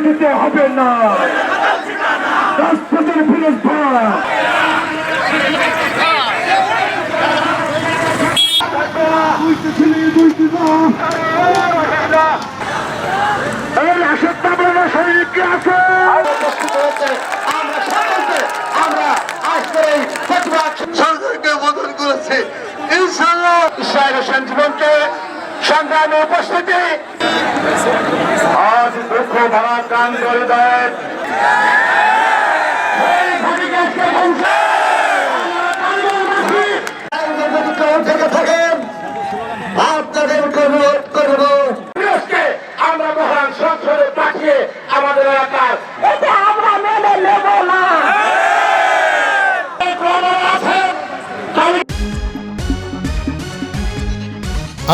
দিতে হবে না। রাজপথের বিরুদ্ধে সরকারকে বোধন করেছে ইনশাআল্লাহ ইসরায়েল হোসেন জীবনকে সংগ্রামে উপস্থিতি আজ দুঃখ ভরা কান করে দেয় থেকে থাকেন আপনাদেরকে অনুরোধ করব আমরা মহান সংসদে পাঠিয়ে আমাদের এলাকার এটা আমরা মেনে নেব না।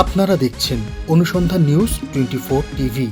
আপনারা দেখছেন অনুসন্ধান নিউজ 24 টিভি।